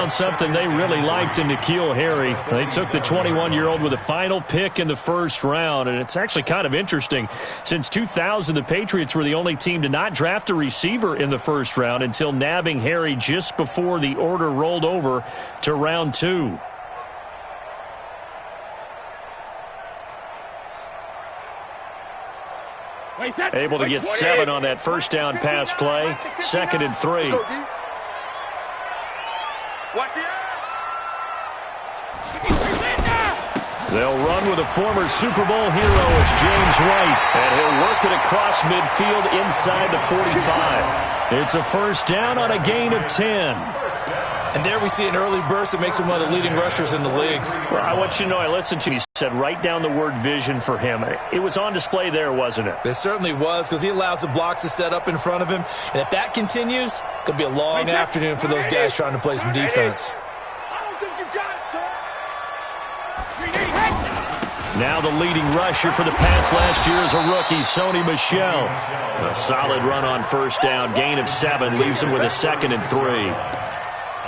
Something they really liked in N'Keal Harry. They took the 21-year-old with a final pick in the first round, and it's actually kind of interesting. Since 2000, the Patriots were the only team to not draft a receiver in the first round until nabbing Harry just before the order rolled over to round 2. Able to get 7 on that first down pass play. 2nd and 3. They'll run with a former Super Bowl hero. It's James White, and he'll work it across midfield inside the 45. It's a first down on a gain of 10. And there we see an early burst that makes him one of the leading rushers in the league. Well, I want you to know, I listened to you. Said write down the word vision for him. It was on display there, wasn't it? It certainly was, because he allows the blocks to set up in front of him. And if that continues, it could be a long afternoon for those guys trying to play some defense. Now the leading rusher for the Pats last year is a rookie, Sony Michel. A solid run on first down. Gain of 7 leaves him with a 2nd and 3.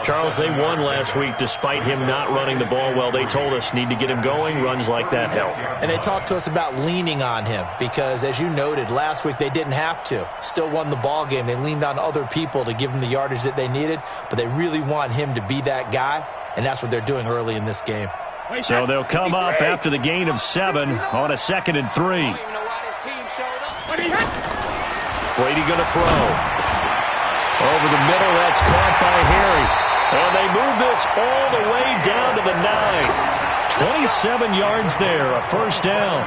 Charles, they won last week despite him not running the ball well. They told us need to get him going. Runs like that help. And they talked to us about leaning on him because, as you noted, last week they didn't have to. Still won the ball game. They leaned on other people to give them the yardage that they needed, but they really want him to be that guy, and that's what they're doing early in this game. So they'll come up after the gain of 7 on a 2nd and 3. Brady going to throw. Over the middle, that's caught by Harry. And they move this all the way down to the 9. 27 yards there, a first down.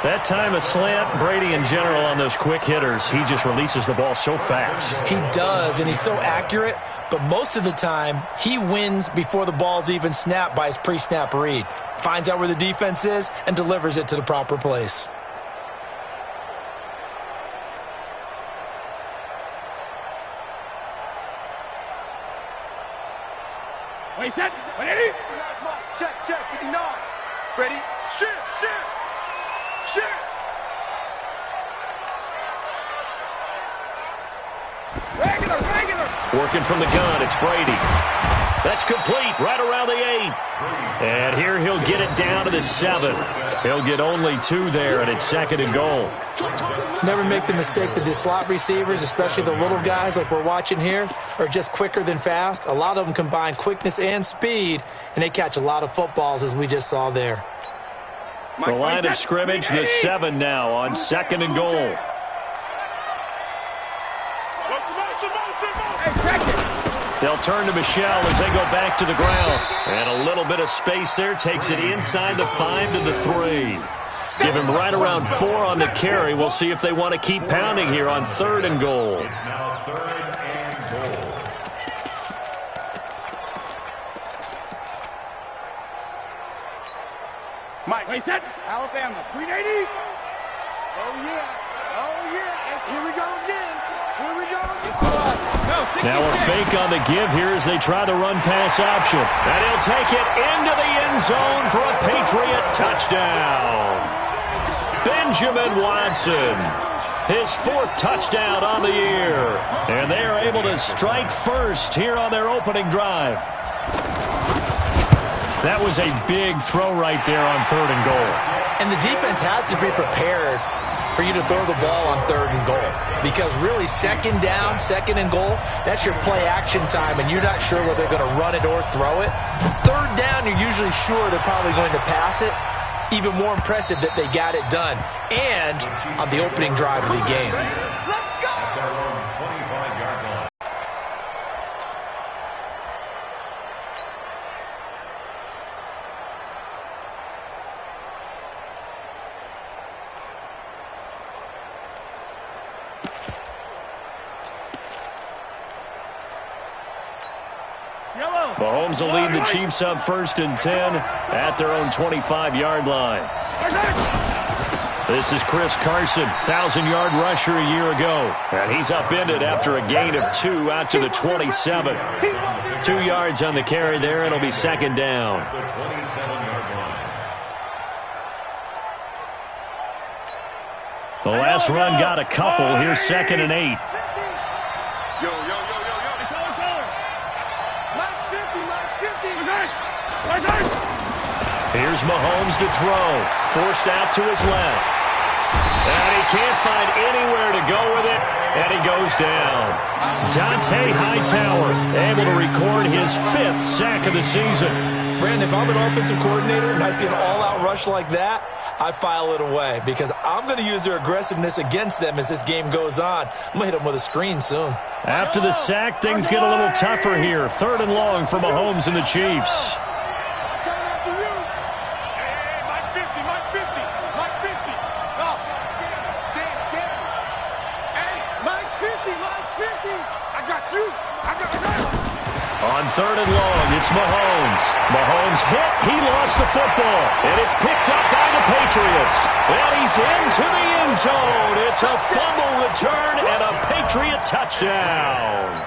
That time a slant. Brady in general on those quick hitters, he just releases the ball so fast. He does, and he's so accurate. But most of the time, he wins before the ball's even snapped by his pre-snap read. Finds out where the defense is and delivers it to the proper place. Wait, set. Ready? Check. 59. Ready? Shoot. Regular. Working from the gun, it's Brady. That's complete, right around the 8. And here he'll get it down to the 7. He'll get only 2 there, and it's 2nd and goal. Never make the mistake that the slot receivers, especially the little guys like we're watching here, are just quicker than fast. A lot of them combine quickness and speed, and they catch a lot of footballs, as we just saw there. The line of scrimmage, the 7 now on 2nd and goal. They'll turn to Michel as they go back to the ground. And a little bit of space there takes it inside the 5 to the 3. Give him right around 4 on the carry. We'll see if they want to keep pounding here on 3rd and goal. Mike, wait, set. Alabama, 380. Oh, yeah. And here we go again. Now a fake on the give here as they try the run-pass option. And he'll take it into the end zone for a Patriot touchdown. Benjamin Watson, his 4th touchdown on the year. And they are able to strike first here on their opening drive. That was a big throw right there on 3rd and goal. And the defense has to be prepared for you to throw the ball on 3rd and goal. Because really, 2nd down, 2nd and goal, that's your play action time, and you're not sure whether they're going to run it or throw it. 3rd down, you're usually sure they're probably going to pass it. Even more impressive that they got it done. And on the opening drive of the game. Mahomes will lead the Chiefs up 1st and 10 at their own 25-yard line. This is Chris Carson, 1,000-yard rusher a year ago. And he's upended after a gain of 2 out to the 27. 2 yards on the carry there. It'll be 2nd down. The last run got a couple. Here's 2nd and 8. Match Here's Mahomes to throw. Forced out to his left. And he can't find anywhere to go with it, and he goes down. Dante Hightower able to record his 5th sack of the season. Brandon, if I'm an offensive coordinator and I see an all-out rush like that, I file it away because I'm going to use their aggressiveness against them as this game goes on. I'm going to hit them with a screen soon. After the sack, things get a little tougher here. 3rd and long for Mahomes and the Chiefs. On 3rd and long, it's Mahomes. Mahomes hit. He lost the football. And it's picked up by the Patriots. And he's into the end zone. It's a fumble return and a Patriot touchdown.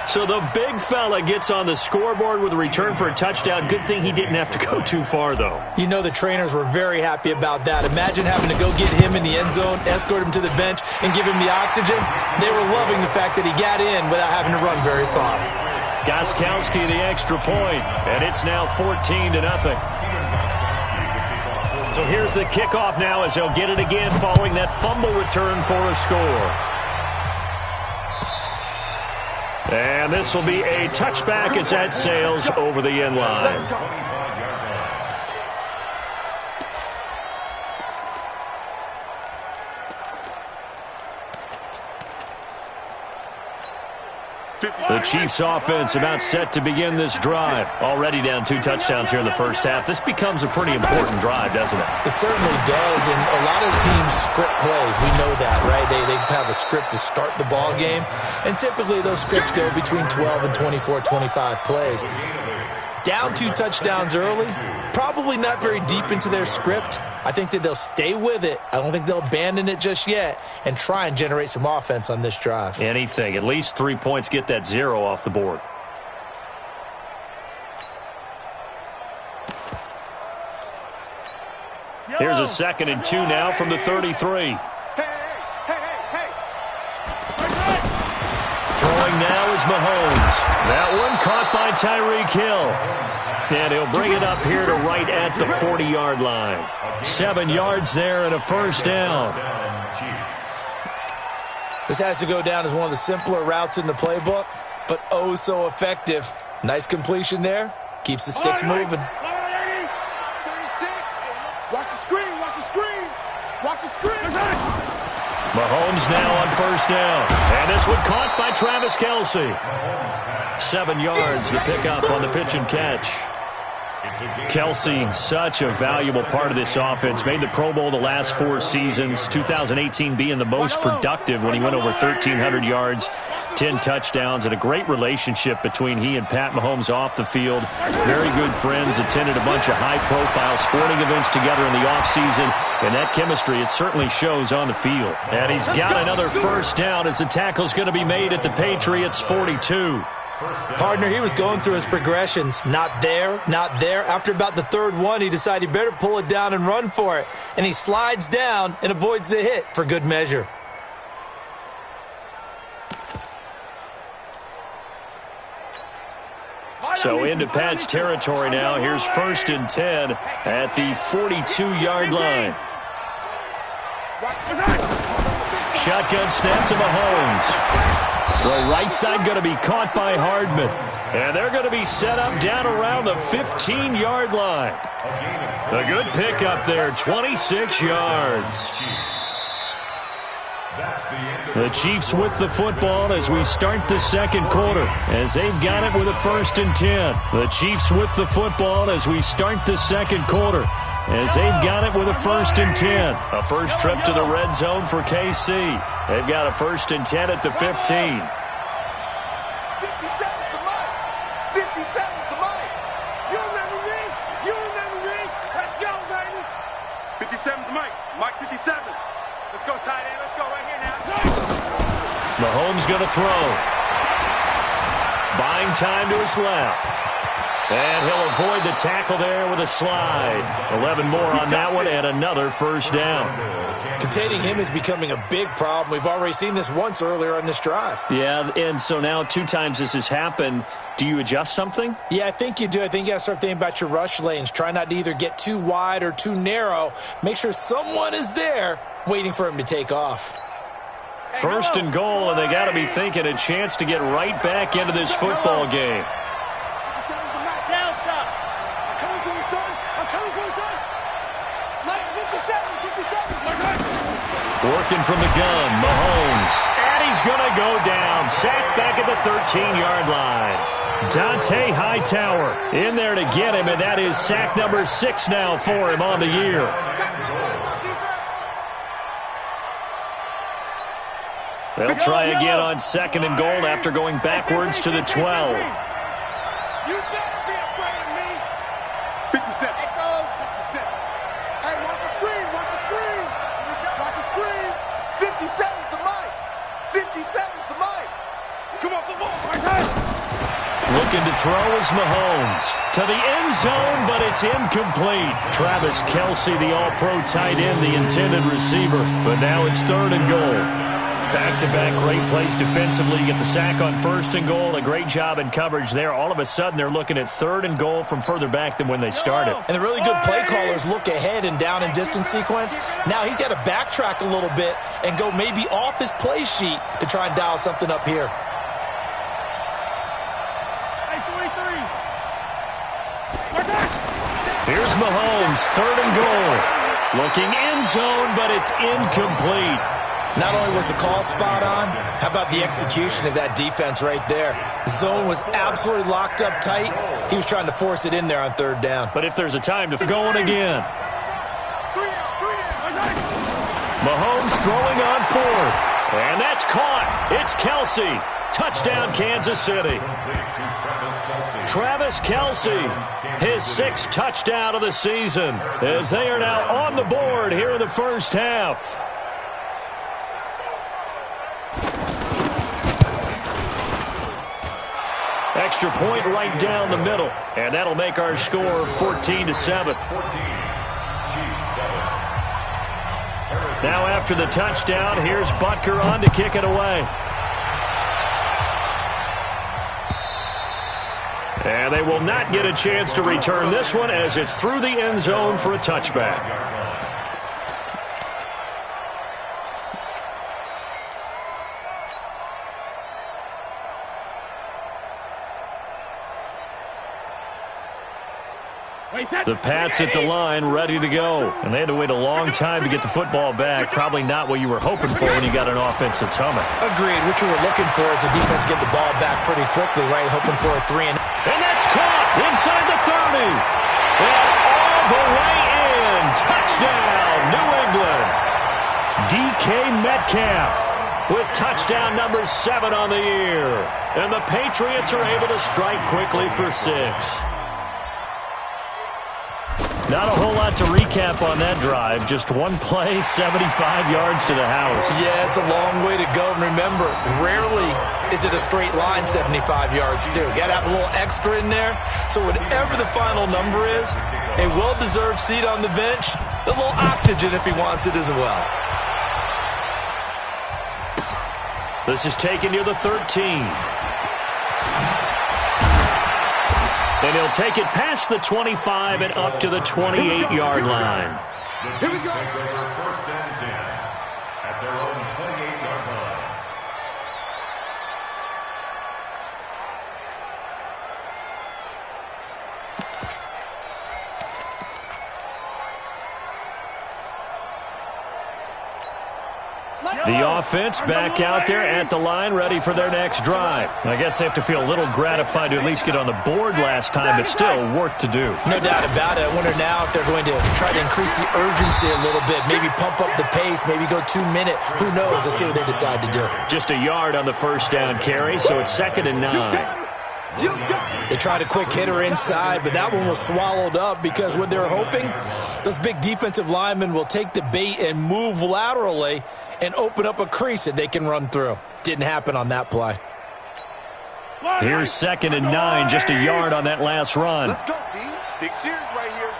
So the big fella gets on the scoreboard with a return for a touchdown. Good thing he didn't have to go too far, though. You know the trainers were very happy about that. Imagine having to go get him in the end zone, escort him to the bench, and give him the oxygen. They were loving the fact that he got in without having to run very far. Gostkowski the extra point, and it's now 14-0. So here's the kickoff now as they'll get it again following that fumble return for a score. And this will be a touchback as that sails over the end line. The Chiefs offense about set to begin this drive. Already down 2 touchdowns here in the first half. This becomes a pretty important drive, doesn't it? It certainly does, and a lot of teams script plays. We know that, right? They have a script to start the ball game, and typically those scripts go between 12 and 24, 25 plays. Down 2 touchdowns early, probably not very deep into their script. I think that they'll stay with it. I don't think they'll abandon it just yet and try and generate some offense on this drive. Anything. At least 3 points, get that 0 off the board. Here's a 2nd and 2 now from the 33. Throwing now is Mahomes. That one caught by Tyreek Hill. And he'll bring it up here to right at the 40-yard line. 7 yards there and a first down. This has to go down as one of the simpler routes in the playbook, but oh so effective. Nice completion there. Keeps the sticks moving. Watch the screen, watch the screen, watch the screen. Mahomes now on first down. And this one caught by Travis Kelce. 7 yards, the pickup on the pitch and catch. Kelce, such a valuable part of this offense. Made the Pro Bowl the last 4 seasons. 2018 being the most productive when he went over 1,300 yards, 10 touchdowns, and a great relationship between he and Pat Mahomes off the field. Very good friends, attended a bunch of high-profile sporting events together in the offseason, and that chemistry, it certainly shows on the field. And he's got another first down as the tackle's going to be made at the Patriots' 42. Partner, he was going through his progressions. Not there, not there. After about the 3rd one, he decided he better pull it down and run for it. And he slides down and avoids the hit for good measure. So into Pat's territory now. Here's 1st and 10 at the 42-yard line. Shotgun snap to Mahomes. Throw right side going to be caught by Hardman. And they're going to be set up down around the 15-yard line. A good pickup there, 26 yards. The Chiefs with the football as we start the second quarter, as they've got it with a 1st and 10. The Chiefs with the football as we start the second quarter, as they've got it with a 1st and 10. A first trip to the red zone for KC. They've got a 1st and 10 at the 15. 57's the mic. You remember me? You remember me? Let's go, baby. 57's the mic. Mike 57. Let's go, tight end. Let's go right here now. Mahomes going to throw. Buying time to his left. And he'll avoid the tackle there with a slide. 11 more on that one and another first down. Containing him is becoming a big problem. We've already seen this once earlier in this drive. Yeah, and so now 2 times this has happened. Do you adjust something? Yeah, I think you do. I think you got to start thinking about your rush lanes. Try not to either get too wide or too narrow. Make sure someone is there waiting for him to take off. First and goal, and they got to be thinking a chance to get right back into this football game. Working from the gun, Mahomes. And he's going to go down. Sacked back at the 13-yard line. Dante Hightower in there to get him, and that is sack number 6 now for him on the year. They'll try again on 2nd and goal after going backwards to the 12. You better be afraid of me. 57. Hey, go. 57. Hey, watch the screen. Watch the screen. Watch the screen. 57's the mic. 57's the mic. Come off the ball. Looking to throw is Mahomes. To the end zone, but it's incomplete. Travis Kelce, the all-pro tight end, the intended receiver. But now it's 3rd and goal. Back-to-back great plays defensively. You get the sack on 1st and goal. A great job in coverage there. All of a sudden, they're looking at 3rd and goal from further back than when they started. And the really good play callers look ahead and down and distance sequence. Now he's got to backtrack a little bit and go maybe off his play sheet to try and dial something up here. Here's Mahomes, 3rd and goal. Looking end zone, but it's incomplete. Not only was the call spot on, how about the execution of that defense right there? The zone was absolutely locked up tight. He was trying to force it in there on 3rd down. But if there's a time to go on again. Mahomes throwing on 4th. And that's caught. It's Kelce. Touchdown, Kansas City. Travis Kelce, his 6th touchdown of the season, as they are now on the board here in the first half. Extra point right down the middle, and that'll make our score 14-7. Now after the touchdown, here's Butker on to kick it away. And they will not get a chance to return this one as it's through the end zone for a touchback. The Pats at the line, ready to go. And they had to wait a long time to get the football back. Probably not what you were hoping for when you got an offense that's humming. Agreed. What you were looking for is the defense get the ball back pretty quickly, right? Hoping for a 3 and... And that's caught inside the 30. And all the way in. Touchdown, New England. DK Metcalf with touchdown number 7 on the year. And the Patriots are able to strike quickly for 6. Not a whole lot to recap on that drive. Just one play, 75 yards to the house. Yeah, it's a long way to go. And remember, rarely is it a straight line 75 yards, too. Got to have a little extra in there. So whatever the final number is, a well-deserved seat on the bench, a little oxygen if he wants it as well. This is taken near the 13. And he'll take it past the 25 and up to the 28-yard line. Here we go. First and 10 at their own 28-yard line. The offense back out there at the line, ready for their next drive. I guess they have to feel a little gratified to at least get on the board last time, but still work to do. No doubt about it. I wonder now if they're going to try to increase the urgency a little bit, maybe pump up the pace, maybe go 2 minute. Who knows? Let's see what they decide to do. Just a yard on the first down carry, so it's 2nd and 9. They tried a quick hitter inside, but that one was swallowed up because what they're hoping, those big defensive linemen will take the bait and move laterally and open up a crease that they can run through. Didn't happen on that play. Here's 2nd and 9, just a yard on that last run. Let's go, D. Big series right here.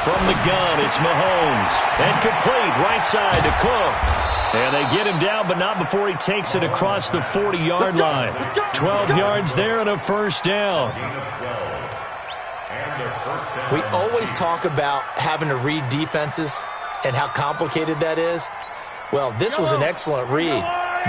From the gun, it's Mahomes. And complete, right side to Cook. And they get him down, but not before he takes it across the 40-yard line. 12 yards there and a first down. We always talk about having to read defenses and how complicated that is. Well, this was an excellent read.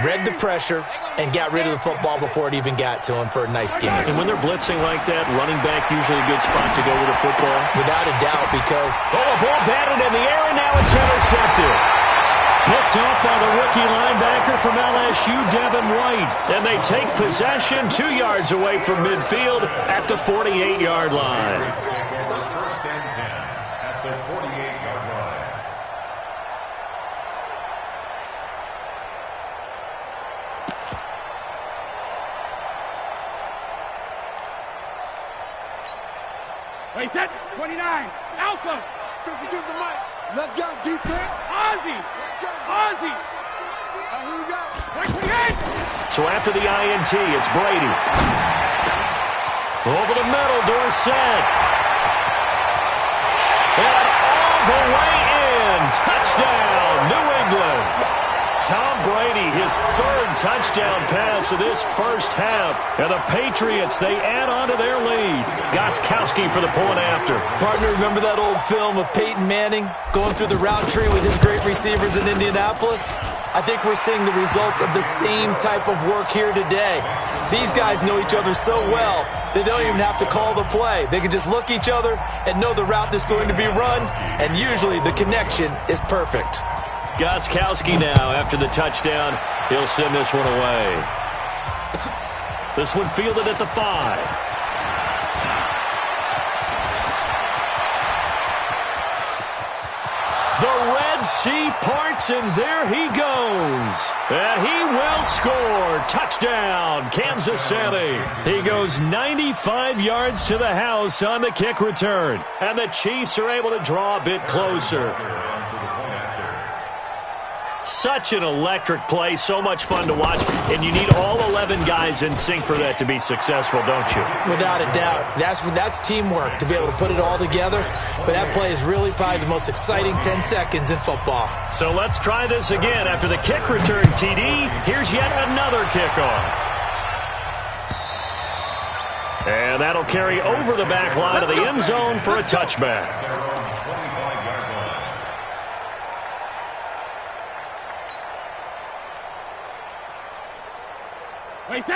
Read the pressure and got rid of the football before it even got to him for a nice game. And when they're blitzing like that, running back usually a good spot to go with the football. Without a doubt, because... Oh, a ball batted in the air, and now it's intercepted. Picked off by the rookie linebacker from LSU, Devin White. And they take possession 2 yards away from midfield at the 48-yard line. First and 10 at the 48-yard line. Wait, set 29. Alpha. 52's the mic. Let's go, defense. Ozzy. Let's go. Ozzy. Who we got? 28. So after the INT, it's Brady. Over the middle, Dorsett. And all the way in. Touchdown, New England. Tom Brady, his 3rd touchdown pass of this first half. And the Patriots, they add on to their lead. Gostkowski for the point after. Partner, remember that old film of Peyton Manning going through the route tree with his great receivers in Indianapolis? I think we're seeing the results of the same type of work here today. These guys know each other so well, they don't even have to call the play. They can just look each other and know the route that's going to be run, and usually the connection is perfect. Gostkowski now, after the touchdown, he'll send this one away. This one fielded at the 5. The Red Sea parts, and there he goes. And he will score. Touchdown, Kansas City. He goes 95 yards to the house on the kick return. And the Chiefs are able to draw a bit closer. Such an electric play, so much fun to watch, and you need all 11 guys in sync for that to be successful, don't you? Without a doubt. That's teamwork, to be able to put it all together, but that play is really probably the most exciting 10 seconds in football. So let's try this again. After the kick return, TD, here's yet another kickoff. And that'll carry over the back line of the end zone for a touchback.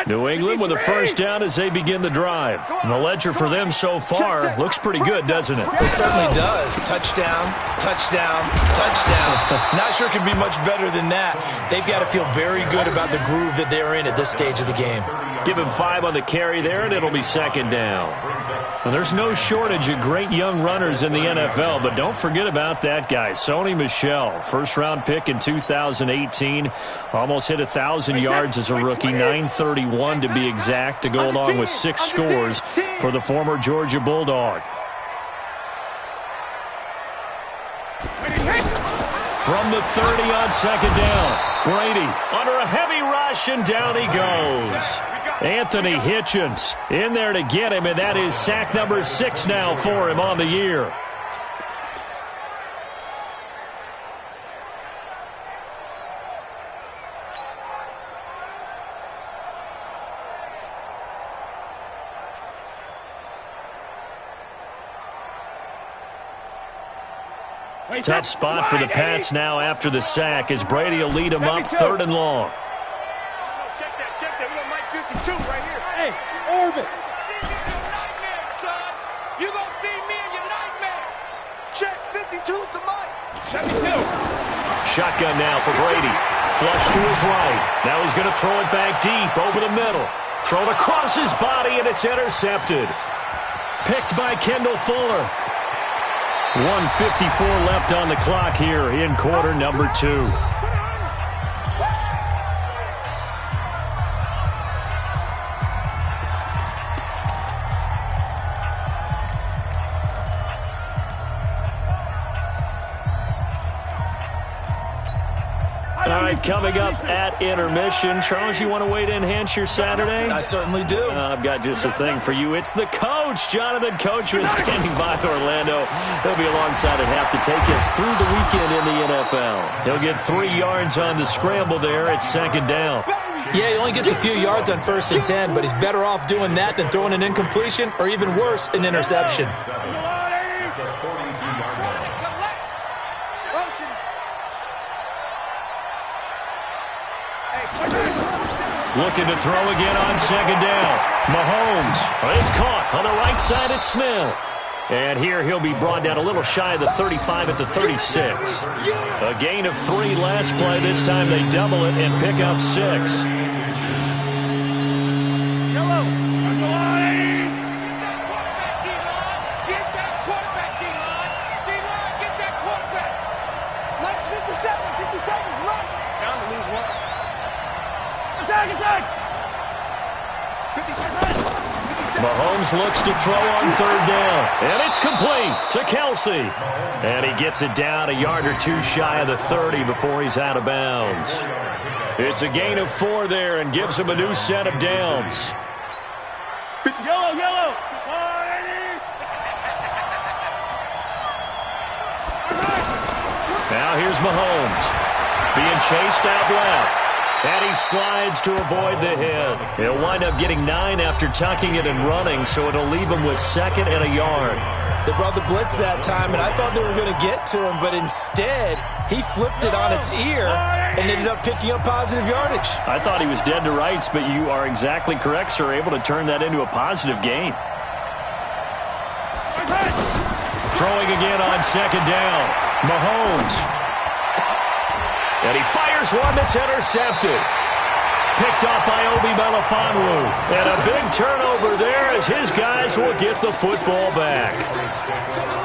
New England with a first down as they begin the drive. And the ledger for them so far looks pretty good, doesn't it? It certainly does. Touchdown, touchdown, touchdown. Not sure it could be much better than that. They've got to feel very good about the groove that they're in at this stage of the game. Give him 5 on the carry there, and it'll be 2nd down. And there's no shortage of great young runners in the NFL, but don't forget about that guy, Sony Michel. First-round pick in 2018. Almost hit 1,000 yards as a rookie, 931 to be exact, to go along with 6 scores for the former Georgia Bulldog. From the 30 on 2nd down, Brady under a heavy rush, and down he goes. Anthony Hitchens in there to get him, and that is sack number 6 now for him on the year. Tough spot for the Pats now after the sack as Brady will lead them up 3rd and long. Check that. We got Mike 52 right here. Hey, Orbit. You gonna see me in your nightmares. Check 52's the mic. 72. Shotgun now for Brady. Flush to his right. Now he's going to throw it back deep over the middle. Thrown across his body, and it's intercepted. Picked by Kendall Fuller. 1:54 left on the clock here in quarter number 2. All right, coming up at intermission. Charles, you want to wait to enhance your Saturday? I certainly do. I've got just a thing for you. It's the coach, Jonathan Coachman, standing by Orlando. He'll be alongside at half to take us through the weekend in the NFL. He'll get 3 yards on the scramble there at second down. Yeah, he only gets a few yards on 1st and 10, but he's better off doing that than throwing an incompletion or even worse, an interception. Looking to throw again on second down. Mahomes. It's caught on the right side at Smith. And here he'll be brought down a little shy of the 35 at the 36. A gain of 3 last play. This time they double it and pick up 6. Mahomes looks to throw on third down. And it's complete to Kelsey. And he gets it down a yard or 2 shy of the 30 before he's out of bounds. It's a gain of 4 there and gives him a new set of downs. Yellow. Now here's Mahomes. Being chased out left. And he slides to avoid the hit. He'll wind up getting 9 after tucking it and running, so it'll leave him with 2nd and a yard. They brought the blitz that time, and I thought they were going to get to him, but instead, he flipped it on its ear and ended up picking up positive yardage. I thought he was dead to rights, but you are exactly correct, sir, able to turn that into a positive gain. Throwing again on second down. Mahomes. And he fires one that's intercepted. Picked off by Obi Melifonwu. And a big turnover there as his guys will get the football back.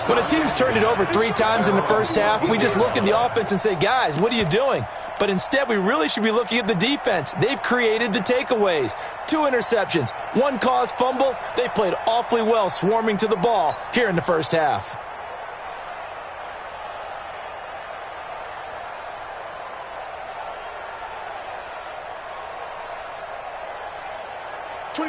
When a team's turned it over 3 times in the first half, we just look at the offense and say, guys, what are you doing? But instead, we really should be looking at the defense. They've created the takeaways. 2 interceptions, 1 caused fumble. They played awfully well swarming to the ball here in the first half.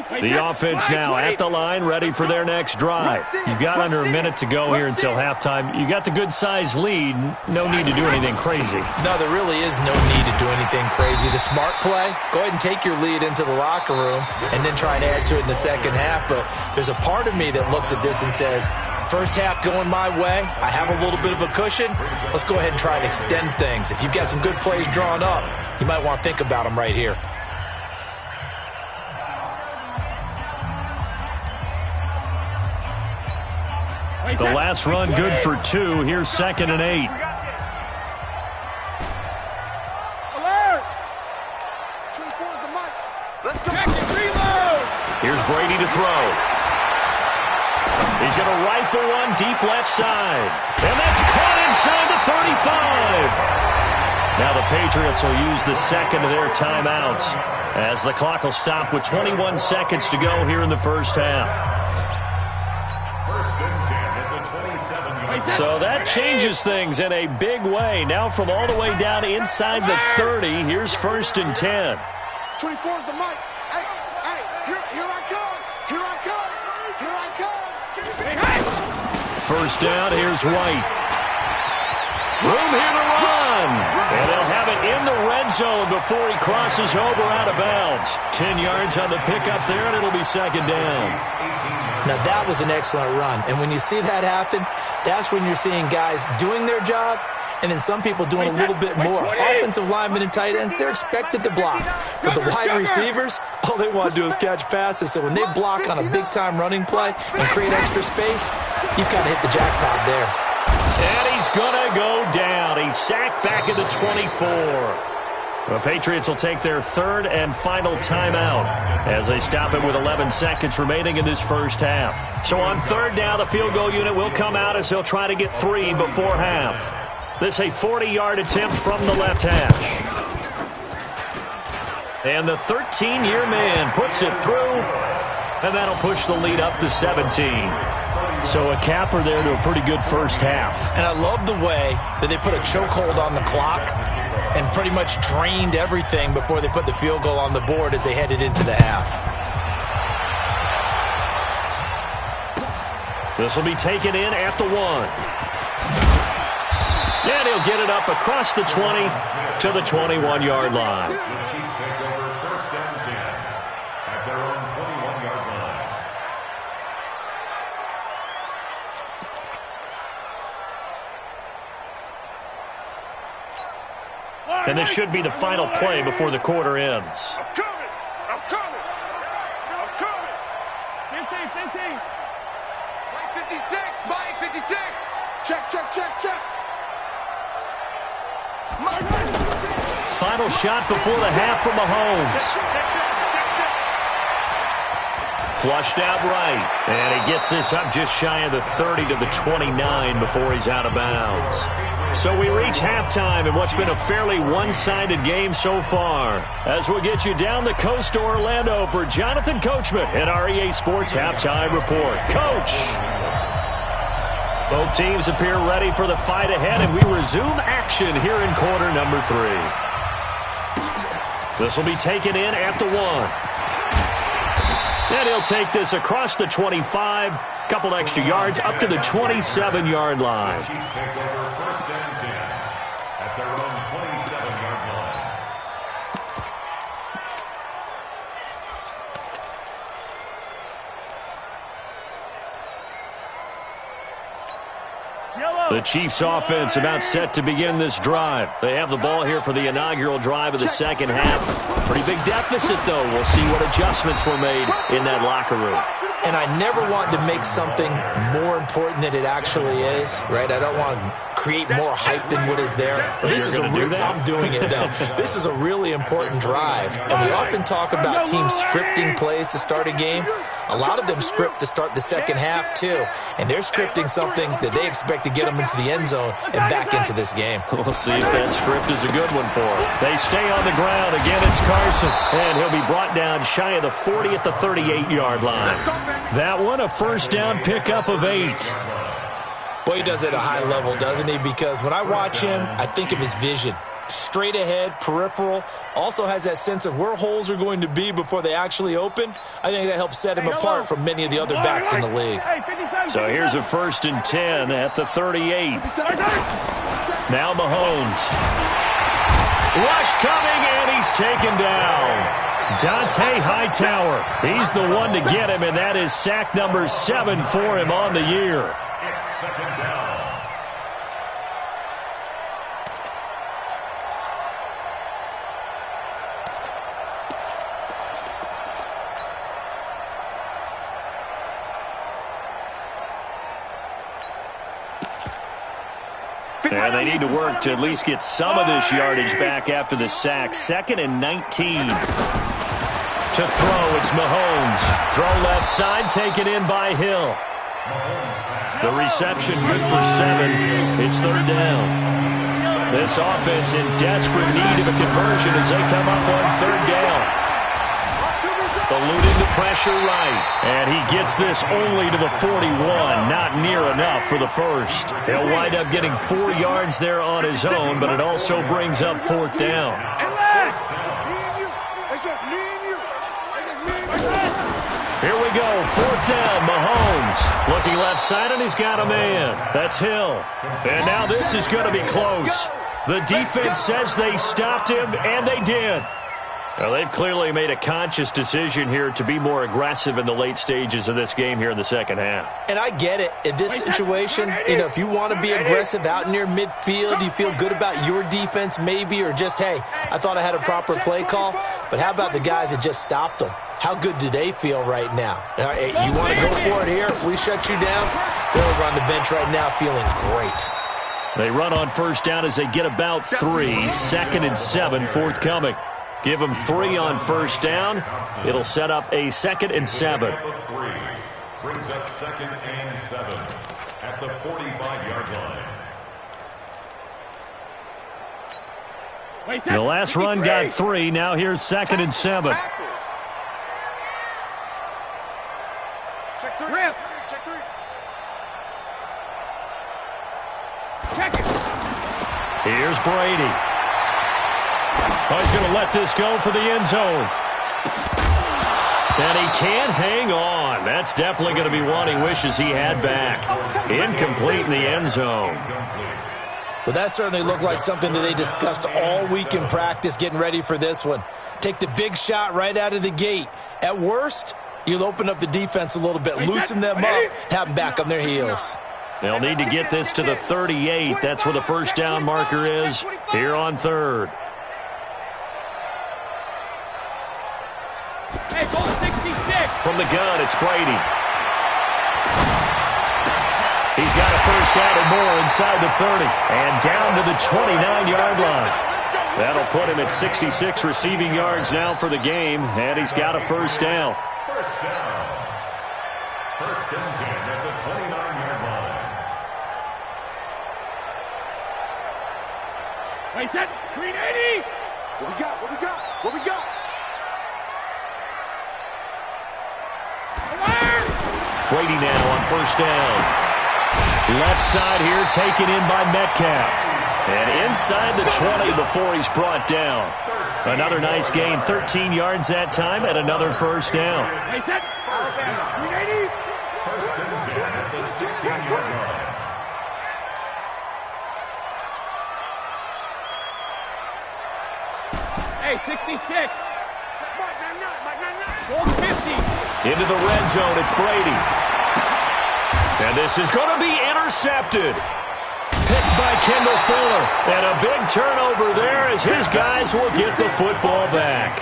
The offense now at the line, ready for their next drive. You've got under a minute to go here until halftime. You got the good-sized lead. No need to do anything crazy. No, there really is no need to do anything crazy. The smart play, go ahead and take your lead into the locker room and then try and add to it in the second half. But there's a part of me that looks at this and says, first half going my way, I have a little bit of a cushion. Let's go ahead and try and extend things. If you've got some good plays drawn up, you might want to think about them right here. The last run good for 2. Here's 2nd and 8. Alert! 24 is the mic. Let's go. Reload. Here's Brady to throw. He's going to rifle one deep left side. And that's caught inside the 35. Now the Patriots will use the 2nd of their timeouts as the clock will stop with 21 seconds to go here in the first half. So that changes things in a big way. Now from all the way down inside the 30, here's 1st and 10. 24 is the mic. Hey, here I come. Here I come. Here I come. First down, here's White. Room here to run. And they'll have it in the red zone before he crosses over out of bounds. 10 yards on the pickup there, and it'll be 2nd down. Now, that was an excellent run. And when you see that happen, that's when you're seeing guys doing their job and then some people doing a little bit more. Offensive linemen and tight ends, they're expected to block. But the wide receivers, all they want to do is catch passes. So when they block on a big-time running play and create extra space, you've kind of hit the jackpot there. And he's going to go down. He's sacked back at the 24. The Patriots will take their 3rd and final timeout as they stop it with 11 seconds remaining in this first half. So on 3rd down, the field goal unit will come out as they'll try to get 3 before half. This a 40-yard attempt from the left hash. And the 13-year man puts it through, and that'll push the lead up to 17. So a capper there to a pretty good first half. And I love the way that they put a chokehold on the clock and pretty much drained everything before they put the field goal on the board as they headed into the half. This will be taken in at the 1. And he'll get it up across the 20 to the 21-yard line. The Chiefs take over first down 10 at their own 21-yard line. And this should be the final play before the quarter ends. I'm coming. I'm coming. I'm coming. 15. Mike 56. Mike 56. Check. Final shot before the half from Mahomes. Flushed out right. And he gets this up just shy of the 30 to the 29 before he's out of bounds. So we reach halftime in what's been a fairly one-sided game so far. As we'll get you down the coast to Orlando for Jonathan Coachman and our EA Sports Halftime Report. Coach! Both teams appear ready for the fight ahead, and we resume action here in quarter number 3. This will be taken in at the 1. And he'll take this across the 25, couple extra yards up to the 27-yard line. Chiefs take over first down 10 at their own 27-yard line. The Chiefs offense about set to begin this drive. They have the ball here for the inaugural drive of the second half. Pretty big deficit, though. We'll see what adjustments were made in that locker room. And I never want to make something more important than it actually is, right? I don't want to create more hype than what is there. But this is I'm doing it, though. This is a really important drive. And we often talk about teams scripting plays to start a game. A lot of them script to start the second half, too. And they're scripting something that they expect to get them into the end zone and back into this game. We'll see if that script is a good one for them. They stay on the ground. Again, it's Carson. And he'll be brought down shy of the 40 at the 38-yard line. That one, a first down pickup of 8. Boy, he does it at a high level, doesn't he? Because when I watch him, I think of his vision. Straight ahead, peripheral, also has that sense of where holes are going to be before they actually open. I think that helps set him apart from many of the other backs in the league. So here's a 1st and 10 at the 38. Now Mahomes. Rush coming, and he's taken down. Dante Hightower. He's the one to get him, and that is sack number 7 for him on the year. It's second down. And they need to work to at least get some of this yardage back after the sack. 2nd and 19. To throw, it's Mahomes. Throw left side, taken in by Hill. The reception good for 7. It's 3rd down. This offense in desperate need of a conversion as they come up on 3rd down. Eluding the pressure right. And he gets this only to the 41. Not near enough for the first. He'll wind up getting 4 yards there on his own, but it also brings up 4th down. Here we go, 4th down, Mahomes. Looking left side, and he's got a man. That's Hill. And now this is going to be close. The defense says they stopped him, and they did. Well, they've clearly made a conscious decision here to be more aggressive in the late stages of this game here in the second half. And I get it. In this situation, you know, if you want to be aggressive out near midfield, you feel good about your defense maybe, or just, hey, I thought I had a proper play call. But how about the guys that just stopped them? How good do they feel right now? You want to go for it here? We shut you down. They're over on the bench right now feeling great. They run on 1st down as they get about 3. 2nd and 7 forthcoming. Give them 3 on 1st down. It'll set up a 2nd and 7. Brings up 2nd and 7 at the 45-yard line. The last run got 3. Now here's 2nd and 7. Check 3. Check 3. Here's Brady. Oh, he's going to let this go for the end zone. And he can't hang on. That's definitely going to be one he wishes he had back. Incomplete in the end zone. Well, that certainly looked like something that they discussed all week in practice getting ready for this one. Take the big shot right out of the gate. At worst, you'll open up the defense a little bit, loosen them up, have them back on their heels. They'll need to get this to the 38. That's where the first down marker is here on third. Hey, goal 66. From the gun, it's Brady. He's got a first down and more inside the 30 and down to the 29-yard line. That'll put him at 66 receiving yards now for the game, and he's got a first down. First down. First and 10 at the 29-yard line. Wait, set. Green 80. What we got? What we got? What we got? Brady now on first down. Left side here taken in by Metcalf. And inside the 20 before he's brought down. Another nice gain, 13 yards that time, and another first down. Hey, set. First down. Green 80. First and 10 at the 16-yard line. Hey, 66. Goal 50. Into the red zone, it's Brady. And this is going to be intercepted. Picked by Kendall Fuller. And a big turnover there as his guys will get the football back.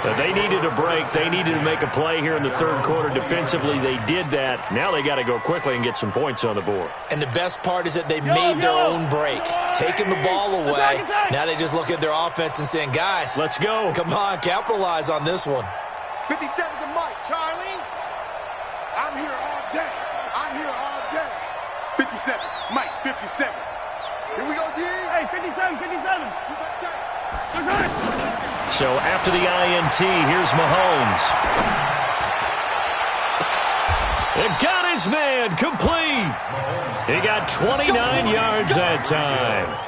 But they needed a break. They needed to make a play here in the third quarter. Defensively, they did that. Now they got to go quickly and get some points on the board. And the best part is that they made their own break, taking the ball away. Now they just look at their offense and saying, guys, Let's go. come on, capitalize on this one. 57 to Mike. Charlie, I'm here all day. I'm here all day. 57. Mike, 57. Here we go, D. Hey, 57, 57. So after the INT, here's Mahomes. It got his man complete. He got 29 yards that time.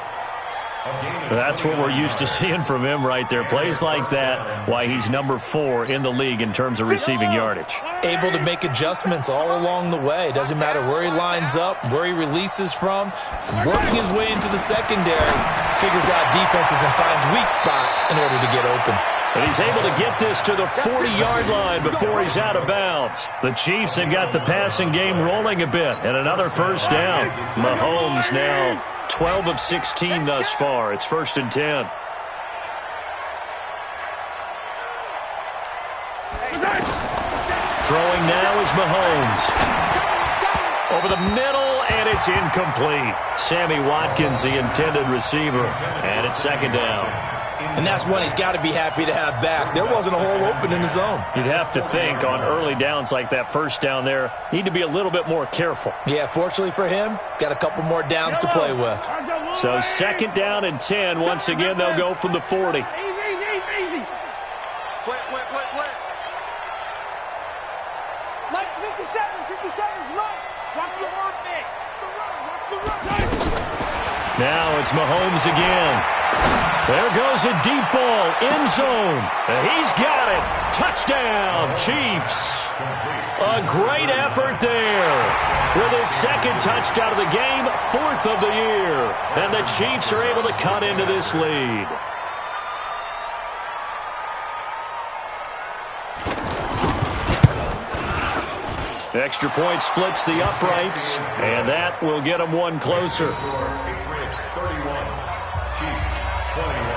That's what we're used to seeing from him right there. Plays like that, why he's number 4 in the league in terms of receiving yardage. Able to make adjustments all along the way. Doesn't matter where he lines up, where he releases from. Working his way into the secondary, figures out defenses and finds weak spots in order to get open. But he's able to get this to the 40-yard line before he's out of bounds. The Chiefs have got the passing game rolling a bit, and another first down. Mahomes now 12 of 16 thus far. It's first and 10. Throwing now is Mahomes. Over the middle, and it's incomplete. Sammy Watkins, the intended receiver, and it's second down. And that's one he's got to be happy to have back. There wasn't a hole open in the zone. You'd have to think on early downs like that first down there, need to be a little bit more careful. Yeah, fortunately for him, got a couple more downs to play with. So second down and 10. Once again, they'll go from the 40. Easy. Play. Mike's 57's Mike. Watch the run, Nick. Watch the run. Now it's Mahomes again. There goes a deep ball, end zone. He's got it. Touchdown, Chiefs. A great effort there. With his second touchdown of the game, 4th of the year. And the Chiefs are able to cut into this lead. Extra point splits the uprights, and that will get them one closer. Patriots 31, Chiefs 21.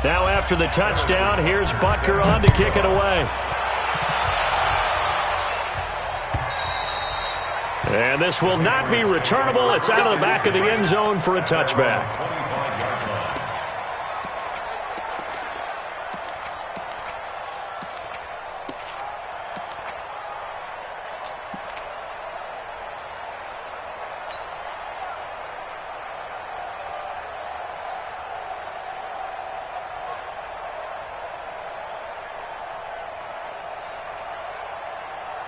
Now after the touchdown, here's Butker on to kick it away. And this will not be returnable. It's out of the back of the end zone for a touchback.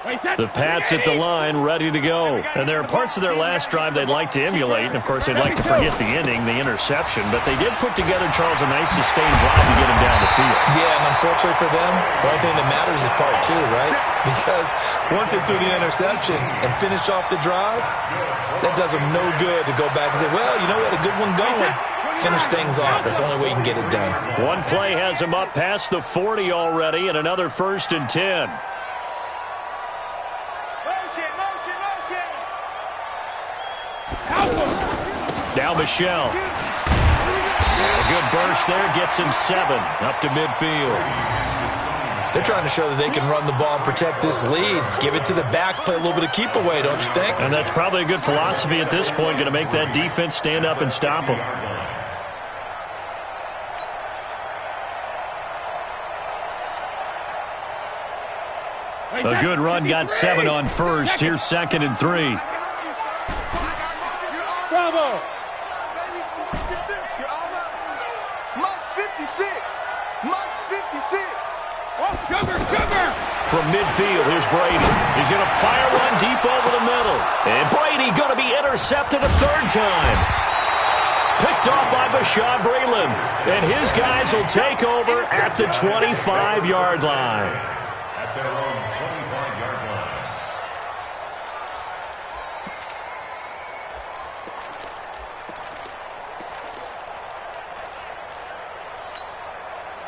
The Pats at the line, ready to go. And there are parts of their last drive they'd like to emulate, and, of course, they'd like to forget the ending, the interception. But they did put together, Charles, a nice sustained drive to get him down the field. Yeah, and unfortunately for them, the only thing that matters is part two, right? Because once they threw the interception and finished off the drive, that does them no good to go back and say, well, you know, we had a good one going. Finish things off. That's the only way you can get it done. One play has him up past the 40 already, and another 1st and 10. Now Michelle. A good burst there. Gets him 7 up to midfield. They're trying to show that they can run the ball and protect this lead. Give it to the backs. Play a little bit of keep away, don't you think? And that's probably a good philosophy at this point. Going to make that defense stand up and stop them. A good run got 7 on 1st. Here's 2nd and 3. Bravo! Mike's 56. Mike's 56. Oh, cover! From midfield, here's Brady. He's going to fire one deep over the middle. And Brady going to be intercepted a 3rd time. Picked off by Bashaud Breeland. And his guys will take over at the 25-yard line. At their own 25-yard line.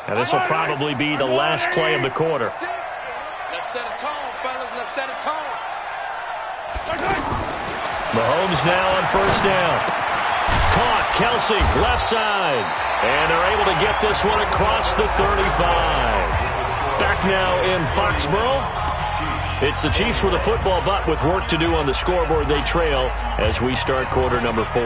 Now, this will probably be the last play of the quarter. Let's set a tone, fellas. Let's set a tone. Mahomes now on 1st down. Caught, Kelsey, left side. And they're able to get this one across the 35. Back now in Foxborough. It's the Chiefs with a football, but with work to do on the scoreboard, they trail as we start quarter number 4.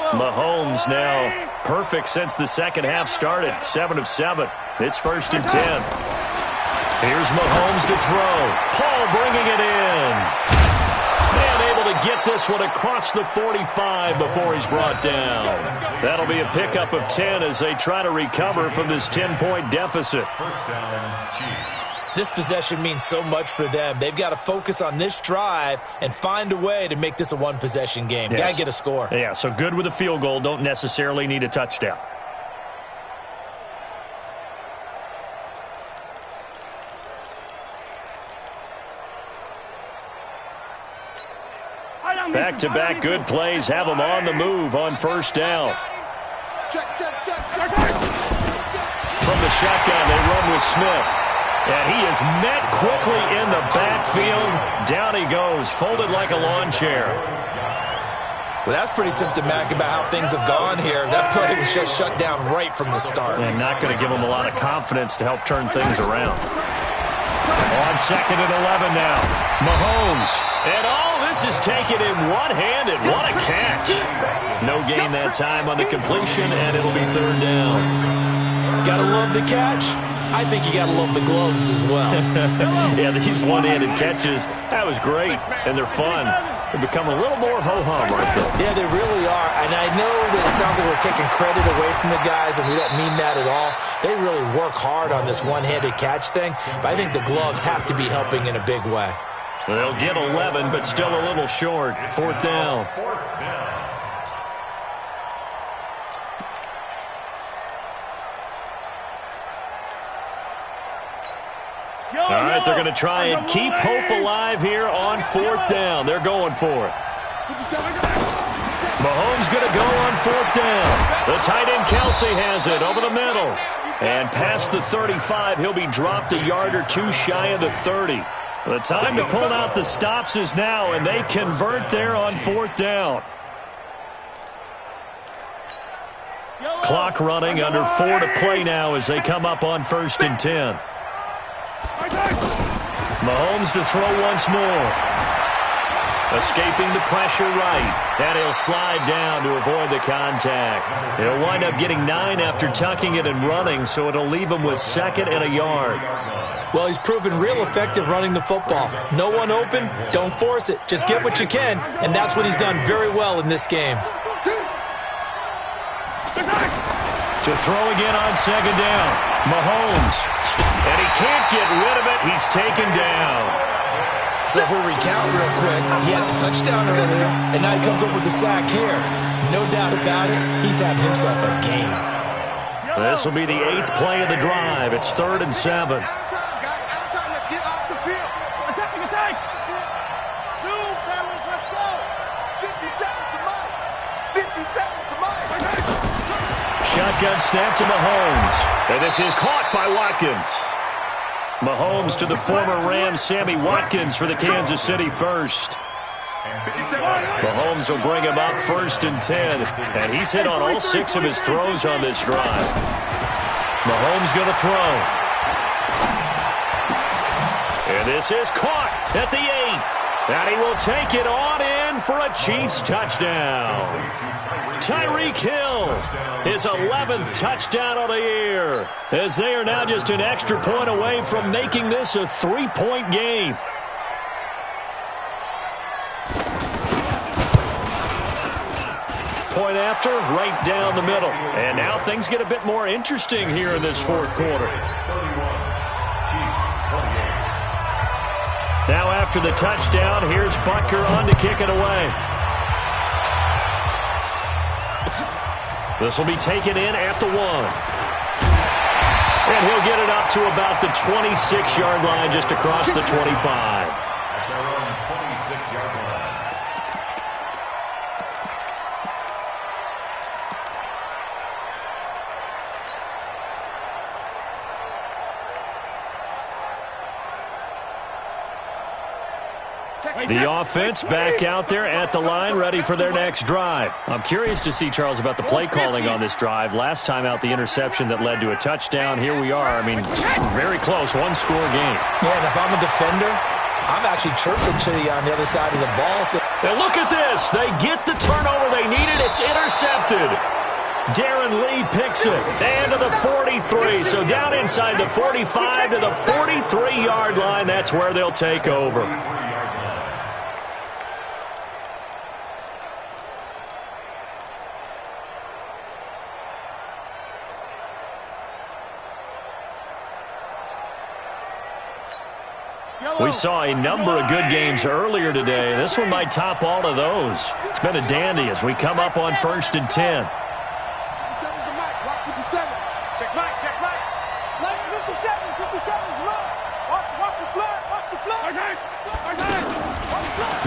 Mahomes now perfect since the second half started. 7 of 7. It's 1st and 10. Here's Mahomes to throw. Paul bringing it in. And able to get this one across the 45 before he's brought down. That'll be a pickup of 10 as they try to recover from this 10-point deficit. 1st down, Chiefs. This possession means so much for them. They've got to focus on this drive and find a way to make this a one-possession game. Yes. Got to get a score. Yeah, so good with a field goal. Don't necessarily need a touchdown. Back-to-back good plays have them on the move on 1st down. Check. From the shotgun, they run with Smith. And he is met quickly in the backfield. Down he goes, folded like a lawn chair. Well, that's pretty symptomatic about how things have gone here. That play was just shut down right from the start. And not going to give him a lot of confidence to help turn things around. On 2nd and 11 now. Mahomes. And all this is taken in one-handed. What a catch. No gain that time on the completion, and it'll be 3rd down. Gotta love the catch. I think you got to love the gloves as well. Yeah, these one-handed catches, that was great, and they're fun. They become a little more ho-hum right there. Yeah, they really are, and I know that it sounds like we're taking credit away from the guys, and we don't mean that at all. They really work hard on this one-handed catch thing, but I think the gloves have to be helping in a big way. They'll get 11, but still a little short. 4th down. 4th down. All right, they're going to try and keep hope alive here on 4th down. They're going for it. Mahomes going to go on 4th down. The tight end Kelsey has it over the middle. And past the 35, he'll be dropped a yard or two shy of the 30. The time to pull out the stops is now, and they convert there on 4th down. Clock running, under 4 to play now as they come up on 1st and 10. Mahomes to throw once more. Escaping the pressure right. And he'll slide down to avoid the contact. He'll wind up getting 9 after tucking it and running, so it'll leave him with 2nd and a yard. Well, he's proven real effective running the football. No one open, don't force it. Just get what you can, and that's what he's done very well in this game. To throw again on 2nd down. Mahomes. And he can't get rid of it. He's taken down. So if we recount real quick, he had the touchdown earlier, and now he comes up with the sack here. No doubt about it, he's had himself a game. This will be the 8th play of the drive. It's 3rd and 7. Out of time, guys. Out of time. Let's get off the field. Attacking, attack! Two, fellas. Let's go. 50 seconds to Mike. 50 seconds to Mike. Shotgun snap to Mahomes. And this is caught by Watkins. Mahomes to the former Rams, Sammy Watkins, for the Kansas City first. Mahomes will bring him up 1st and 10. And he's hit on all 6 of his throws on this drive. Mahomes going to throw. And this is caught at the 8. And he will take it on in for a Chiefs touchdown. Tyreek Hill, his 11th touchdown of the year, as they are now just an extra point away from making this a 3-point game. Point after, right down the middle. And now things get a bit more interesting here in this 4th quarter. Now after the touchdown, here's Butker on to kick it away. This will be taken in at the 1. And he'll get it up to about the 26-yard line, just across the 25. At their own 26-yard line. The offense back out there at the line, ready for their next drive. I'm curious to see, Charles, about the play calling on this drive. Last time out, the interception that led to a touchdown. Here we are. I mean, very close, one-score game. Yeah, and if I'm a defender, I'm actually chirping to you on the other side of the ball. So and look at this. They get the turnover they needed. It's intercepted. Darren Lee picks it. And to the 43. So down inside the 45 to the 43-yard line. That's where they'll take over. We saw a number of good games earlier today. This one might top all of those. It's been a dandy as we come up on 1st and 10. 57's the Mike. Watch 57. Check right. Mike's 57. 57's Mike. Watch the flag. Watch the flag.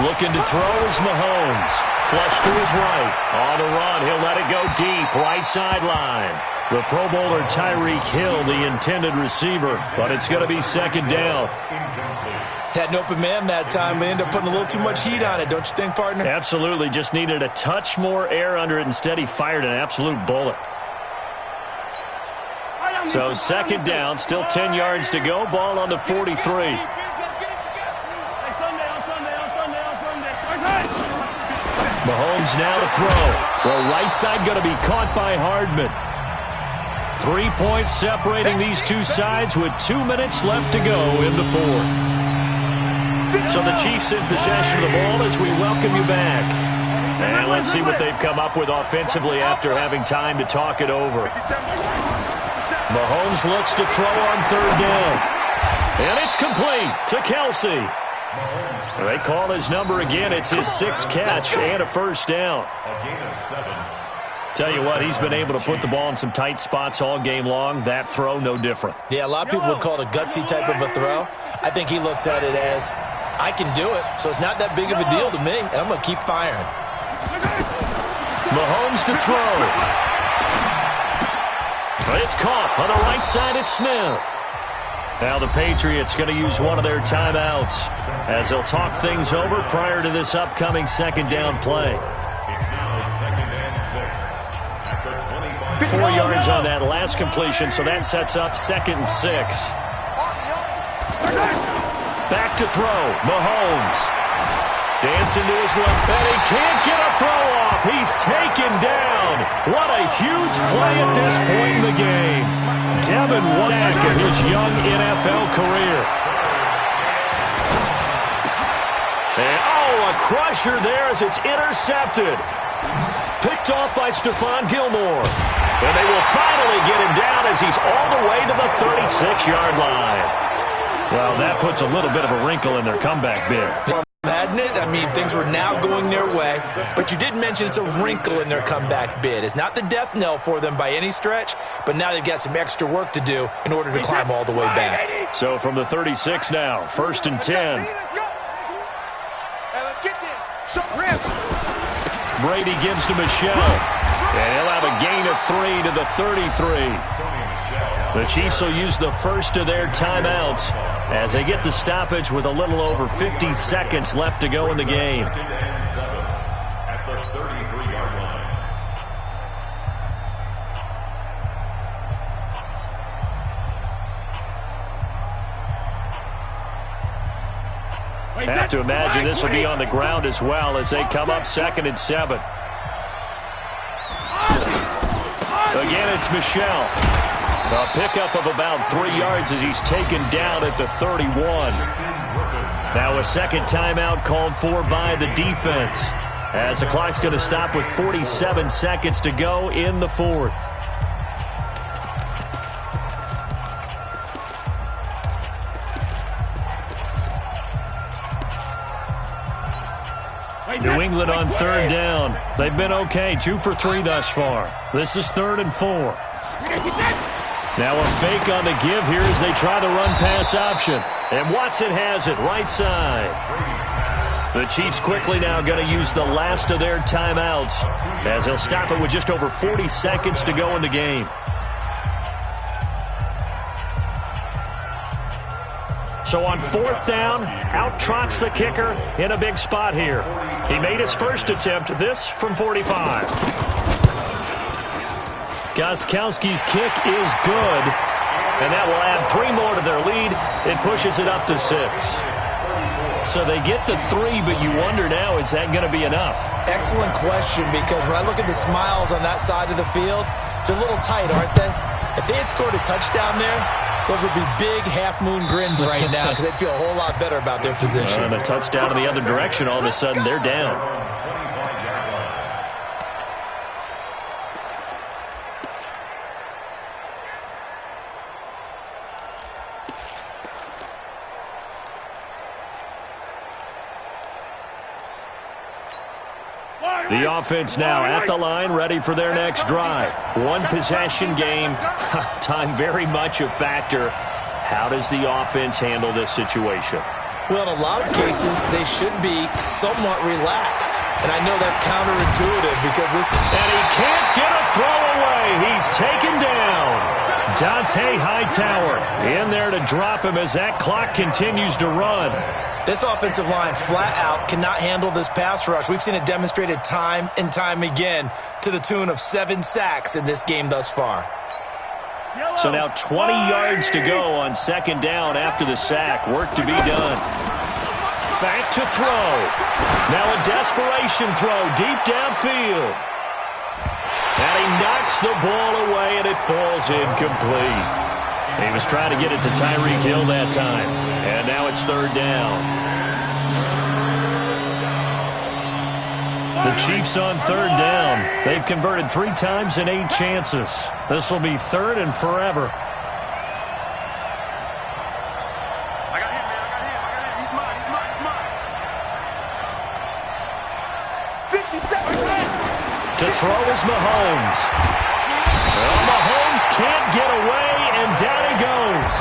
Looking to throw is Mahomes. Flush to his right. On the run, he'll let it go deep. Right sideline. The Pro Bowler Tyreek Hill, the intended receiver. But it's going to be 2nd down. had an open man that time, but ended up putting a little too much heat on it, don't you think, partner? Absolutely. Just needed a touch more air under it. Instead, he fired an absolute bullet. So 2nd down, still 10 yards to go. Ball on the 43. Mahomes now to throw. The right side going to be caught by Hardman. 3 points separating these two sides with 2 minutes left to go in the 4th. So the Chiefs in possession of the ball as we welcome you back. And let's see what they've come up with offensively after having time to talk it over. Mahomes looks to throw on 3rd down. And it's complete to Kelsey. They call his number again. It's his 6th catch and a 1st down. A gain of 7. Tell you what, he's been able to put the ball in some tight spots all game long. That throw, no different. Yeah, a lot of people would call it a gutsy type of a throw. I think he looks at it as, I can do it, so it's not that big of a deal to me, and I'm going to keep firing. Mahomes to throw. It's caught on the right side at Smith. Now the Patriots going to use one of their timeouts as they'll talk things over prior to this upcoming 2nd down play. It's now 2nd and 6. At the 25. 4 yards on that last completion, so that sets up 2nd and 6. Back to throw. Mahomes. Dancing to his left, and he can't get a throw off. He's taken down. What a huge play at this point in the game. Devin Wack in his young NFL career. And, a crusher there as it's intercepted. Picked off by Stephon Gilmore. And they will finally get him down as he's all the way to the 36-yard line. Well, that puts a little bit of a wrinkle in their comeback bid. Hadn't it? I mean, things were now going their way. But you did mention it's a wrinkle in their comeback bid. It's not the death knell for them by any stretch, but now they've got some extra work to do in order to climb all the way back. So from the 36 now, 1st and 10. Let's go. Hey, let's get this. Show rip. Brady gives to Michelle. And he'll have a gain of 3 to the 33. The Chiefs will use the first of their timeouts as they get the stoppage with a little over 50 seconds left to go in the game. At the 33-yard line. I have to imagine this will be on the ground as well as they come up 2nd and 7. Again, it's Michelle. A pickup of about 3 yards as he's taken down at the 31. Now a second timeout called for by the defense as the clock's going to stop with 47 seconds to go in the 4th. New England on 3rd down. They've been okay, 2 for 3 thus far. This is 3rd and 4. Now a fake on the give here as they try the run-pass option. And Watson has it right side. The Chiefs quickly now going to use the last of their timeouts as they'll stop it with just over 40 seconds to go in the game. So on 4th down, out trots the kicker in a big spot here. He made his first attempt, this from 45. Gostkowski's kick is good, and that will add 3 more to their lead. It pushes it up to 6. So they get the 3, but you wonder now, is that going to be enough? Excellent question, because when I look at the smiles on that side of the field, they're a little tight, aren't they? If they had scored a touchdown there, those would be big half-moon grins right now because they'd feel a whole lot better about their position. And a touchdown in the other direction, all of a sudden they're down. The offense now at the line, ready for their next drive. One possession game. Time very much a factor. How does the offense handle this situation? Well, in a lot of cases, they should be somewhat relaxed. And I know that's counterintuitive because this... And he can't get a throw away. He's taken down. Dante Hightower in there to drop him as that clock continues to run. This offensive line flat out cannot handle this pass rush. We've seen it demonstrated time and time again to the tune of 7 sacks in this game thus far. So now 20 yards to go on 2nd down after the sack. Work to be done. Back to throw. Now a desperation throw deep downfield. And he knocks the ball away and it falls incomplete. He was trying to get it to Tyreek Hill that time. And now it's 3rd down. The Chiefs on 3rd down. They've converted 3 times in 8 chances. This will be 3rd and forever. I got him, man. I got him. He's mine. 50 seconds. To throw is Mahomes. Well, Mahomes can't get away, and down he goes.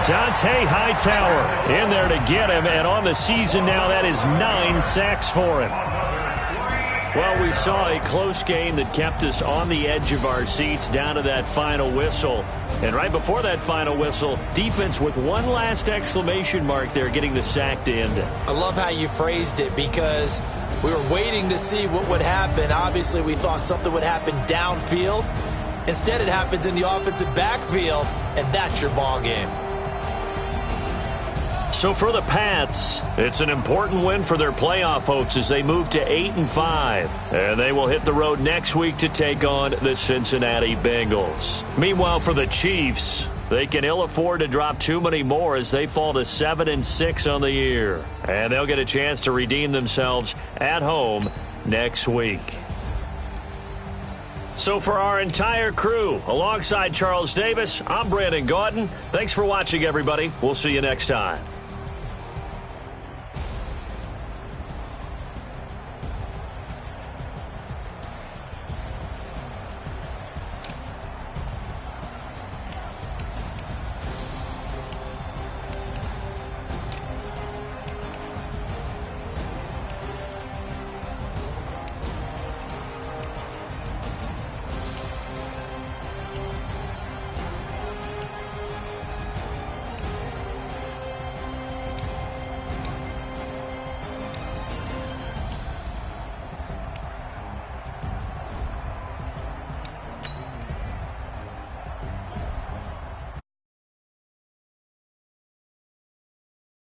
Dante Hightower in there to get him, and on the season now, that is 9 sacks for him. Well, we saw a close game that kept us on the edge of our seats down to that final whistle. And right before that final whistle, defense with one last exclamation mark there, getting the sack to end it. I love how you phrased it because we were waiting to see what would happen. Obviously, we thought something would happen downfield. Instead, it happens in the offensive backfield, and that's your ball game. So for the Pats, it's an important win for their playoff hopes as they move to 8-5. And they will hit the road next week to take on the Cincinnati Bengals. Meanwhile, for the Chiefs, they can ill afford to drop too many more as they fall to 7-6 on the year. And they'll get a chance to redeem themselves at home next week. So for our entire crew, alongside Charles Davis, I'm Brandon Gaudin. Thanks for watching, everybody. We'll see you next time.